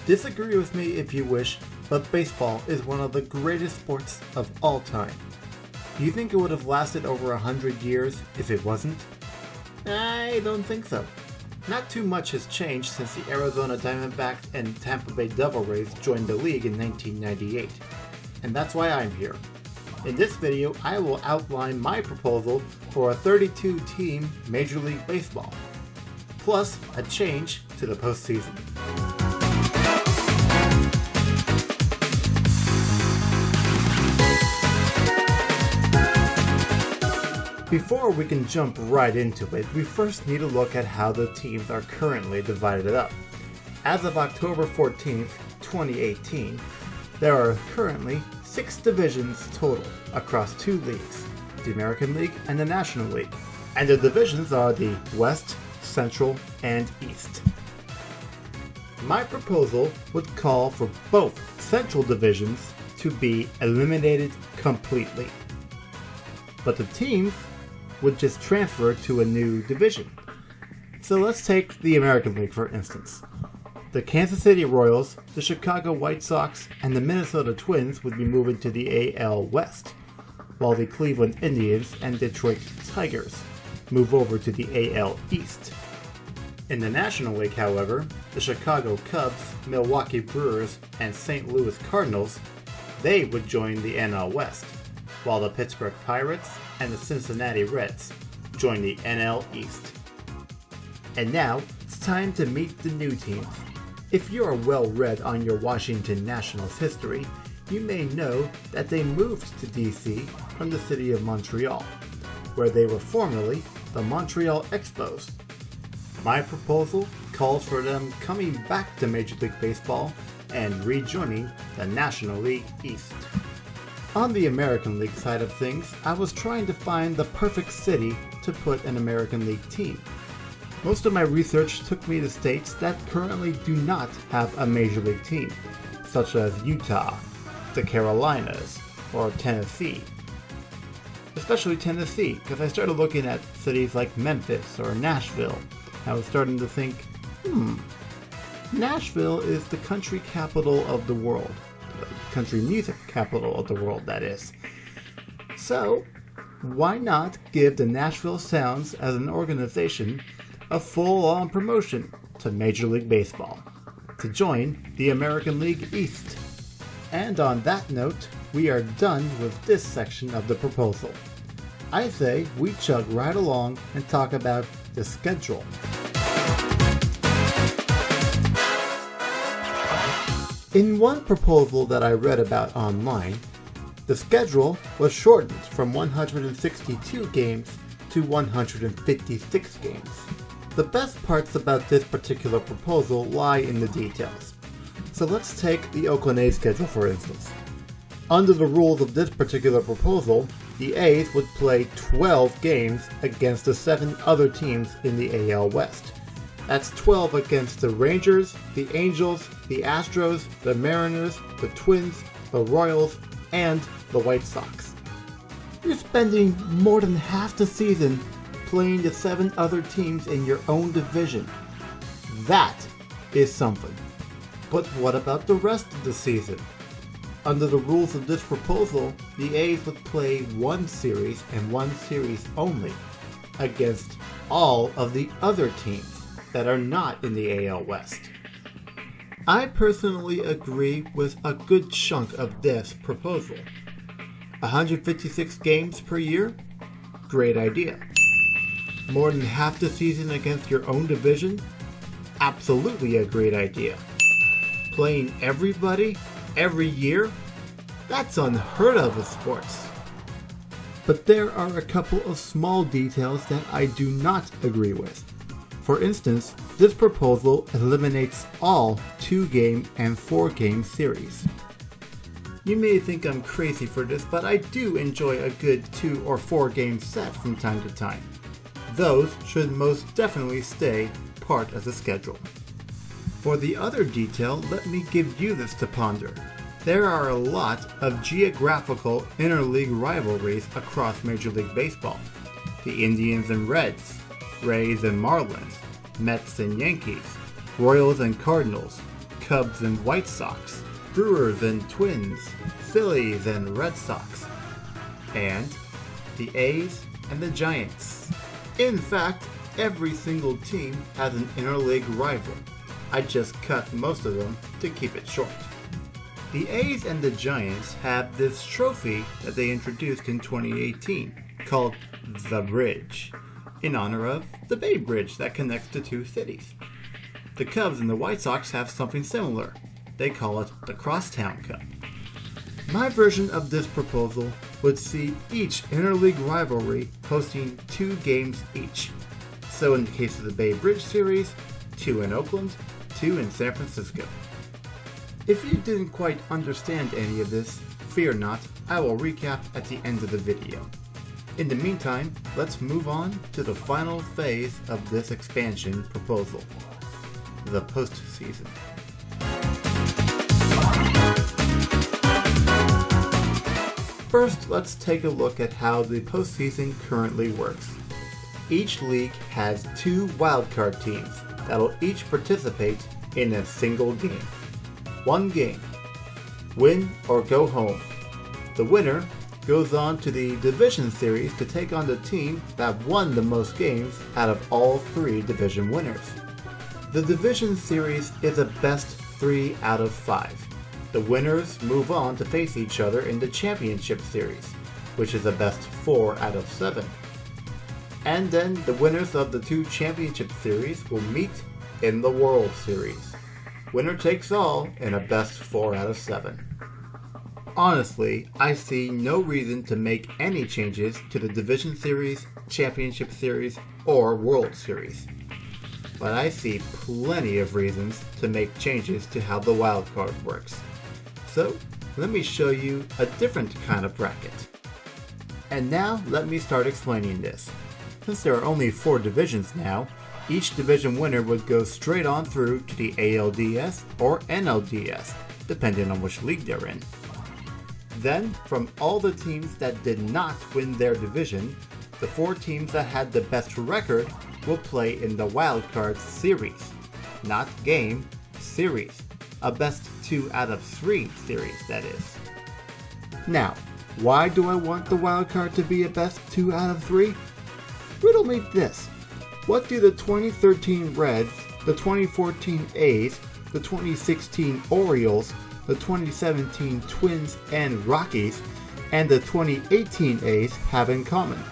Disagree with me if you wish, but baseball is one of the greatest sports of all time. Do you think it would have lasted over 100 years if it wasn't? I don't think so. Not too much has changed since the Arizona Diamondbacks and Tampa Bay Devil Rays joined the league in 1998. And that's why I'm here. In this video, I will outline my proposal for a 32-team Major League Baseball, plus a change to the postseason. Before we can jump right into it, we first need to look at how the teams are currently divided up. As of October 14th, 2018, there are currently 6 divisions total across 2 leagues, the American League and the National League. And the divisions are the West, Central, and East. My proposal would call for both Central divisions to be eliminated completely. But the teams would just transfer to a new division. So let's take the American League for instance. The Kansas City Royals, the Chicago White Sox, and the Minnesota Twins would be moving to the AL West, while the Cleveland Indians and Detroit Tigers move over to the AL East. In the National League, however, the Chicago Cubs, Milwaukee Brewers, and St. Louis Cardinals, they would join the NL West, while the Pittsburgh Pirates and the Cincinnati Reds join the NL East. And now, it's time to meet the new teams. If you are well read on your Washington Nationals history, you may know that they moved to DC from the city of Montreal, where they were formerly the Montreal Expos. My proposal calls for them coming back to Major League Baseball and rejoining the National League East. On the American League side of things, I was trying to find the perfect city to put an American League team. Most of my research took me to states that currently do not have a Major League team, such as Utah, the Carolinas, or Tennessee. Especially Tennessee, because I started looking at cities like Memphis or Nashville. I was starting to think, Nashville is the country capital of the world. Country music capital of the world, that is. So, why not give the Nashville Sounds as an organization a full-on promotion to Major League Baseball to join the American League East? And on that note, we are done with this section of the proposal. I say we chug right along and talk about the schedule. In one proposal that I read about online, the schedule was shortened from 162 games to 156 games. The best parts about this particular proposal lie in the details. So let's take the Oakland A's schedule for instance. Under the rules of this particular proposal, the A's would play 12 games against the 7 other teams in the AL West. That's 12 against the Rangers, the Angels, the Astros, the Mariners, the Twins, the Royals, and the White Sox. You're spending more than half the season playing the 7 other teams in your own division. That is something. But what about the rest of the season? Under the rules of this proposal, the A's would play 1 series and 1 series only against all of the other teams that are not in the AL West. I personally agree with a good chunk of this proposal. 156 games per year? Great idea. More than half the season against your own division? Absolutely a great idea. Playing everybody, every year? That's unheard of in sports. But there are a couple of small details that I do not agree with. For instance, this proposal eliminates all 2-game and 4-game series. You may think I'm crazy for this, but I do enjoy a good 2 or 4 game set from time to time. Those should most definitely stay part of the schedule. For the other detail, let me give you this to ponder. There are a lot of geographical interleague rivalries across Major League Baseball. The Indians and Reds, Rays and Marlins, Mets and Yankees, Royals and Cardinals, Cubs and White Sox, Brewers and Twins, Phillies and Red Sox, and the A's and the Giants. In fact, every single team has an interleague rival. I just cut most of them to keep it short. The A's and the Giants have this trophy that they introduced in 2018 called the Bridge, in honor of the Bay Bridge that connects the two cities. The Cubs and the White Sox have something similar. They call it the Crosstown Cup. My version of this proposal would see each interleague rivalry hosting 2 games each. So in the case of the Bay Bridge series, 2 in Oakland, 2 in San Francisco. If you didn't quite understand any of this, fear not, I will recap at the end of the video. In the meantime, let's move on to the final phase of this expansion proposal, the postseason. First, let's take a look at how the postseason currently works. Each league has 2 wildcard teams that'll each participate in a single game. 1 game. Win or go home. The winner goes on to the division series to take on the team that won the most games out of all 3 division winners. The division series is a best 3 out of 5. The winners move on to face each other in the championship series, which is a best 4 out of 7. And then the winners of the 2 championship series will meet in the World Series. Winner takes all in a best 4 out of 7. Honestly, I see no reason to make any changes to the Division Series, Championship Series, or World Series. But I see plenty of reasons to make changes to how the wild card works. So, let me show you a different kind of bracket. And now, let me start explaining this. Since there are only 4 divisions now, each division winner would go straight on through to the ALDS or NLDS, depending on which league they're in. Then, from all the teams that did not win their division, the 4 teams that had the best record will play in the wildcard series. Not game, series. A best 2 out of 3 series, that is. Now, why do I want the wildcard to be a best 2 out of 3? Riddle me this. What do the 2013 Reds, the 2014 A's, the 2016 Orioles, the 2017 Twins and Rockies, and the 2018 A's have in common?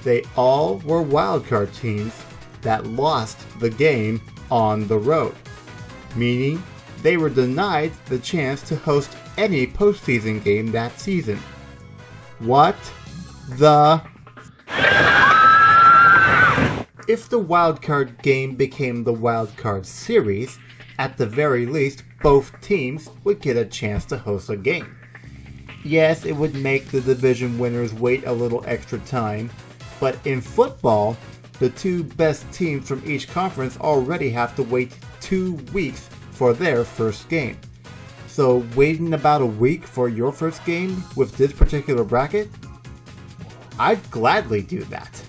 They all were wildcard teams that lost the game on the road, meaning they were denied the chance to host any postseason game that season. What the... If the wildcard game became the wildcard series, at the very least, both teams would get a chance to host a game. Yes, it would make the division winners wait a little extra time, but in football, the 2 best teams from each conference already have to wait 2 weeks for their first game. So waiting about a week for your first game with this particular bracket? I'd gladly do that.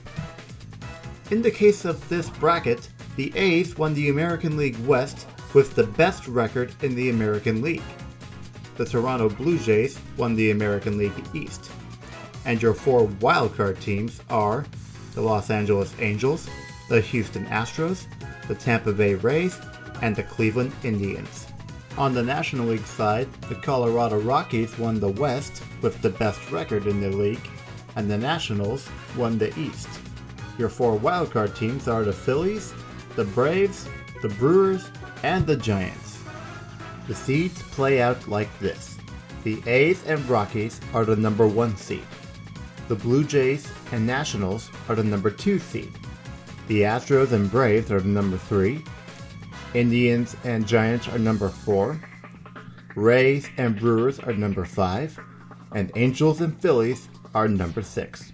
In the case of this bracket, the A's won the American League West with the best record in the American League. The Toronto Blue Jays won the American League East. And your 4 wildcard teams are the Los Angeles Angels, the Houston Astros, the Tampa Bay Rays, and the Cleveland Indians. On the National League side, the Colorado Rockies won the West with the best record in the league, and the Nationals won the East. Your 4 wildcard teams are the Phillies, the Braves, the Brewers, and the Giants. The seeds play out like this. The A's and Rockies are the number 1 seed. The Blue Jays and Nationals are the number 2 seed. The Astros and Braves are the number 3. Indians and Giants are number 4. Rays and Brewers are number 5. And Angels and Phillies are number 6.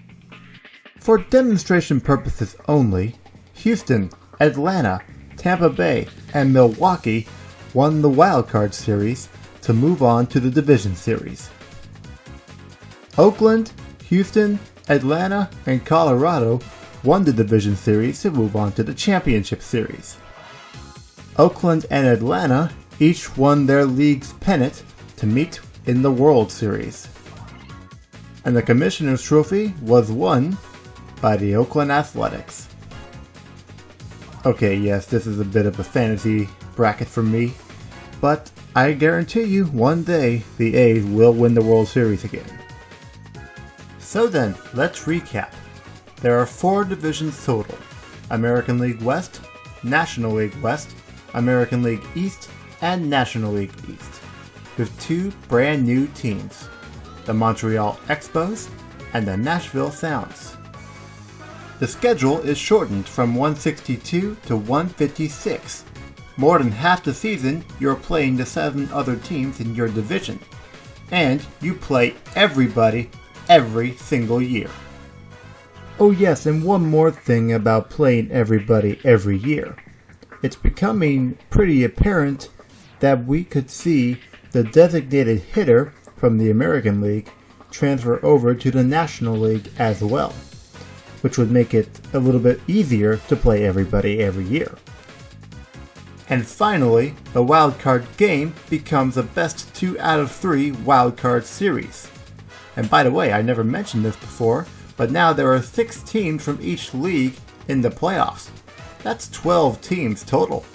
For demonstration purposes only, Houston, Atlanta, Tampa Bay, and Milwaukee won the wildcard series to move on to the division series. Oakland, Houston, Atlanta, and Colorado won the division series to move on to the championship series. Oakland and Atlanta each won their league's pennant to meet in the World Series. And the Commissioner's Trophy was won by the Oakland Athletics. Okay, yes, this is a bit of a fantasy bracket for me, but I guarantee you one day the A's will win the World Series again. So then, let's recap. There are 4 divisions total: American League West, National League West, American League East, and National League East, with 2 brand new teams, the Montreal Expos and the Nashville Sounds. The schedule is shortened from 162 to 156. More than half the season, you're playing the 7 other teams in your division, and you play everybody every single year. Oh yes, and one more thing about playing everybody every year. It's becoming pretty apparent that we could see the designated hitter from the American League transfer over to the National League as well, which would make it a little bit easier to play everybody every year. And finally, the wildcard game becomes a best 2 out of 3 wildcard series. And by the way, I never mentioned this before, but now there are 6 teams from each league in the playoffs. That's 12 teams total.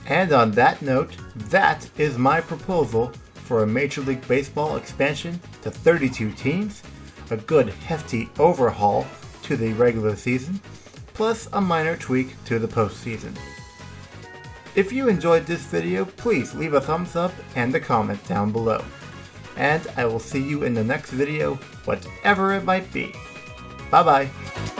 And on that note, that is my proposal for a Major League Baseball expansion to 32 teams, a good hefty overhaul to the regular season, plus a minor tweak to the postseason. If you enjoyed this video, please leave a thumbs up and a comment down below. And I will see you in the next video, whatever it might be. Bye bye.